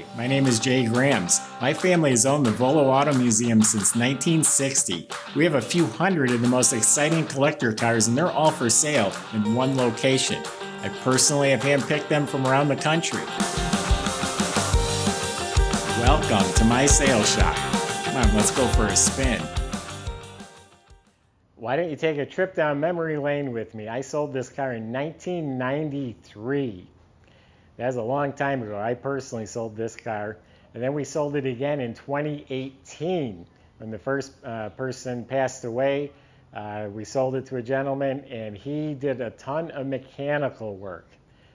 Hi, my name is Jay Grams. My family has owned the Volo Auto Museum since 1960. We have a few hundred of the most exciting collector cars, and they're all for sale in one location. I personally have handpicked them from around the country. Welcome to my sales shop. Come on, let's go for a spin. Why don't you take a trip down memory lane with me? I sold this car in 1993. That's a long time ago. I personally sold this car. And then we sold it again in 2018 when the first person passed away. We sold it to a gentleman, and he did a ton of mechanical work.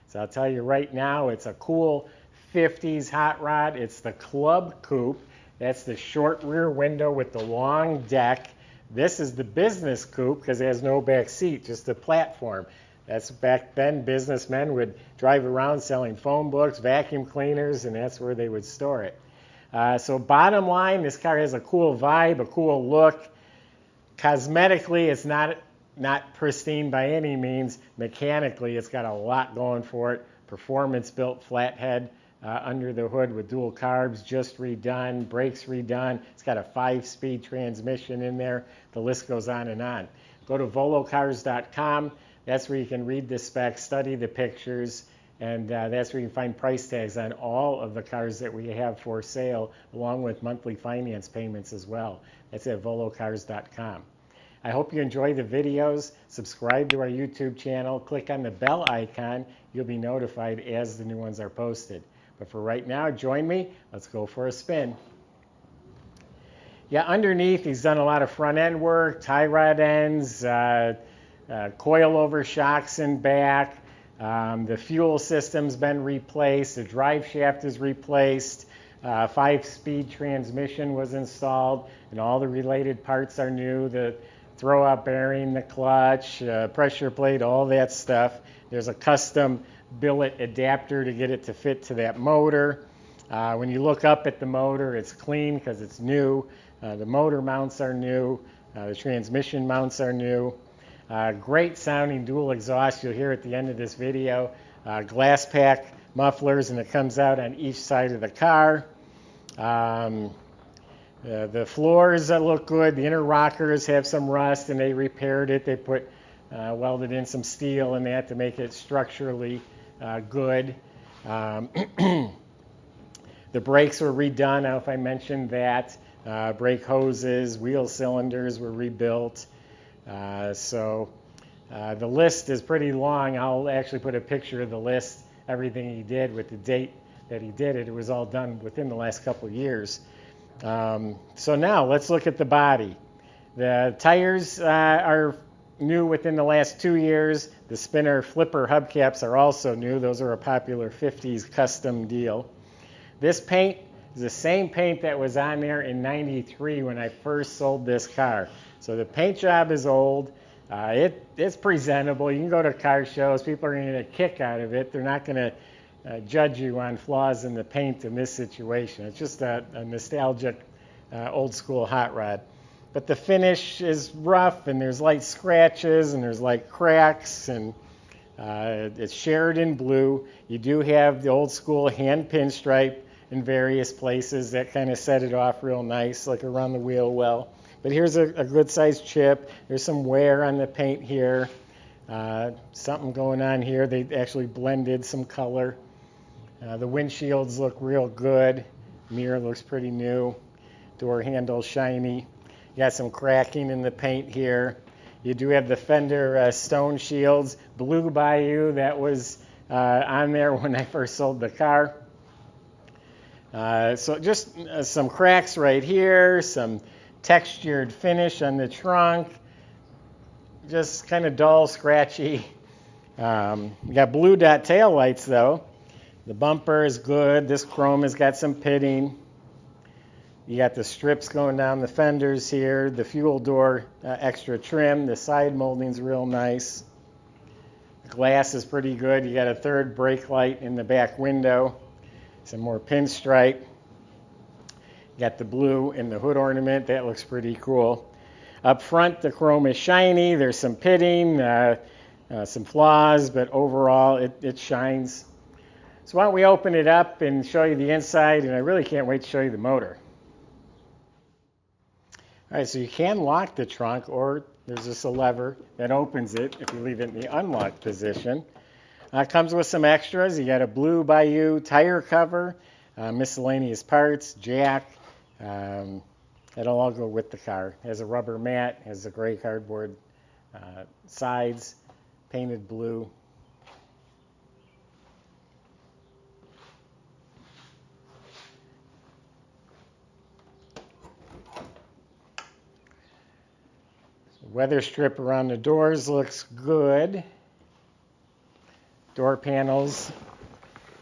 So I'll tell you right now, it's a cool 50s hot rod. It's the Club Coupe. That's the short rear window with the long deck. This is the business coupe because it has no back seat, just a platform. That's back then, businessmen would drive around selling phone books, vacuum cleaners, and that's where they would store it. So bottom line, this car has a cool vibe, a cool look. Cosmetically, it's not pristine by any means. Mechanically, it's got a lot going for it. Performance-built flathead under the hood with dual carbs, just redone, brakes redone. It's got a 5-speed transmission in there. The list goes on and on. Go to volocars.com. That's where you can read the specs, study the pictures, and that's where you can find price tags on all of the cars that we have for sale, along with monthly finance payments as well. That's at volocars.com. I hope you enjoy the videos. Subscribe to our YouTube channel. Click on the bell icon. You'll be notified as the new ones are posted. But for right now, join me. Let's go for a spin. Yeah, underneath, he's done a lot of front end work, tie rod ends, coilover shocks in back. The fuel system's been replaced. The drive shaft is replaced. 5-speed transmission was installed, and all the related parts are new. The throw-out bearing, the clutch, pressure plate, all that stuff. There's a custom billet adapter to get it to fit to that motor. When you look up at the motor, it's clean because it's new. The motor mounts are new. The transmission mounts are new. Great sounding dual exhaust you'll hear at the end of this video. Glass pack mufflers, and it comes out on each side of the car. The floors look good. The inner rockers have some rust, and they repaired it. They put welded in some steel in that to make it structurally good. The brakes were redone. I don't know if I mentioned that. Brake hoses, wheel cylinders were rebuilt. So the list is pretty long. I'll actually put a picture of the list, everything he did with the date that he did it. It was all done within the last couple of years. So now let's look at the body. The tires are new within the last 2 years. The spinner flipper hubcaps are also new. Those are a popular 50s custom deal. This paint is the same paint that was on there in 93 when I first sold this car. So the paint job is old. It's presentable. You can go to car shows. People are going to get a kick out of it. They're not going to judge you on flaws in the paint in this situation. It's just a nostalgic old school hot rod. But the finish is rough, and there's light scratches, and there's light cracks, and it's Sheridan blue. You do have the old school hand pinstripe in various places that kind of set it off real nice, like around the wheel well. But here's a good sized chip. There's some wear on the paint here. Something going on here. They actually blended some color. The windshields look real good. Mirror looks pretty new. Door handle shiny. You got some cracking in the paint here. You do have the fender stone shields. Blue Bayou, that was on there when I first sold the car. So just some cracks right here, some textured finish on the trunk, just kind of dull, scratchy. You got blue dot tail lights though. The bumper is good. This chrome has got some pitting. You got the strips going down the fenders here, the fuel door extra trim. The side molding's real nice. The glass is pretty good. You got a third brake light in the back window. Some more pinstripe. You got the blue in the hood ornament. That looks pretty cool. Up front, the chrome is shiny. There's some pitting, some flaws, but overall it shines. So why don't we open it up and show you the inside, and I really can't wait to show you the motor. All right, so you can lock the trunk, or there's just a lever that opens it if you leave it in the unlocked position. It comes with some extras. You got a blue Bayou tire cover, miscellaneous parts, jack. That'll all go with the car. It has a rubber mat, has a gray cardboard sides, painted blue. Weather strip around the doors looks good. Door panels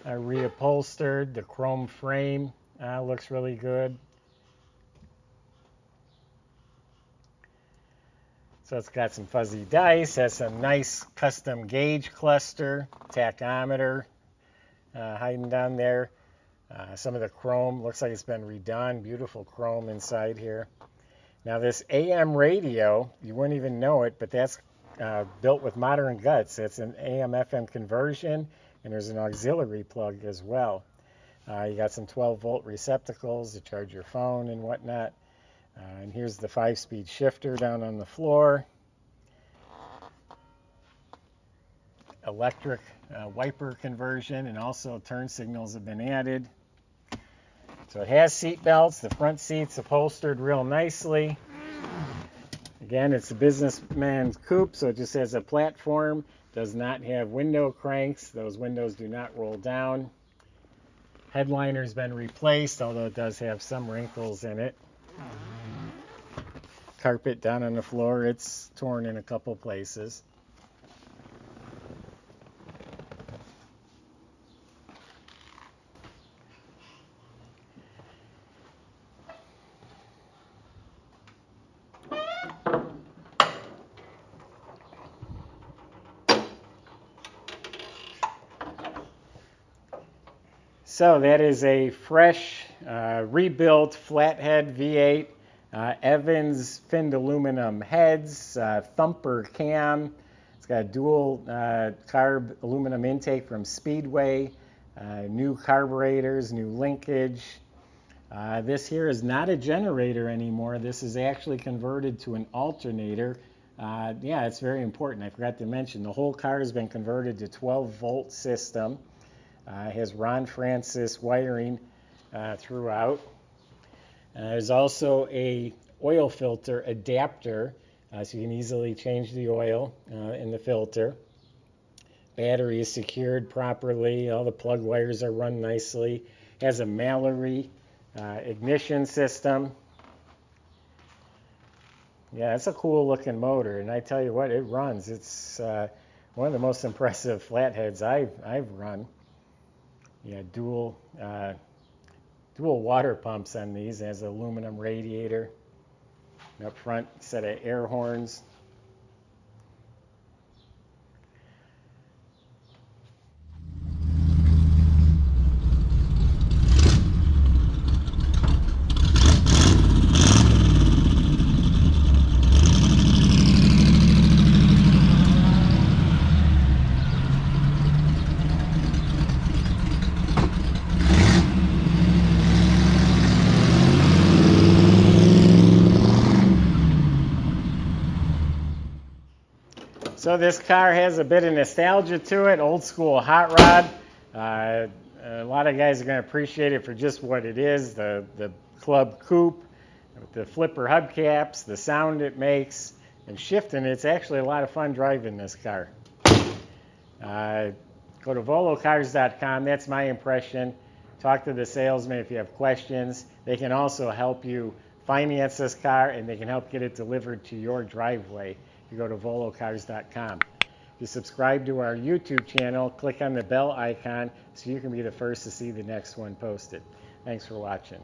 are reupholstered. The chrome frame looks really good. So it's got some fuzzy dice, has some nice custom gauge cluster, tachometer hiding down there. Some of the chrome looks like it's been redone. Beautiful chrome inside here. Now this AM radio, you wouldn't even know it, but that's built with modern guts. It's an AM/FM conversion, and there's an auxiliary plug as well. You got some 12-volt receptacles to charge your phone and whatnot. And here's the 5-speed shifter down on the floor. Electric wiper conversion, and also turn signals have been added. So it has seat belts. The front seat's upholstered real nicely. Again, it's a businessman's coupe, so it just has a platform. Does not have window cranks. Those windows do not roll down. Headliner's been replaced, although it does have some wrinkles in it. Carpet down on the floor, it's torn in a couple places. So that is a fresh, rebuilt flathead V8, Evans finned aluminum heads, thumper cam. It's got a dual carb aluminum intake from Speedway, new carburetors, new linkage. This here is not a generator anymore. This is actually converted to an alternator. Yeah, it's very important. I forgot to mention the whole car has been converted to 12-volt system. It has Ron Francis wiring throughout. There's also a oil filter adapter, so you can easily change the oil in the filter. Battery is secured properly. All the plug wires are run nicely. It has a Mallory ignition system. Yeah, it's a cool looking motor, and I tell you what, it runs. It's one of the most impressive flatheads I've run. Yeah, dual water pumps on these. It has an aluminum radiator. And up front, set of air horns. So this car has a bit of nostalgia to it, old school hot rod. A lot of guys are going to appreciate it for just what it is, the Club Coupe, with the flipper hubcaps, the sound it makes, and shifting. It's actually a lot of fun driving this car. Go to volocars.com, that's my impression. Talk to the salesman if you have questions. They can also help you finance this car, and they can help get it delivered to your driveway. You go to volocars.com. If you subscribe to our YouTube channel, click on the bell icon so you can be the first to see the next one posted. Thanks for watching.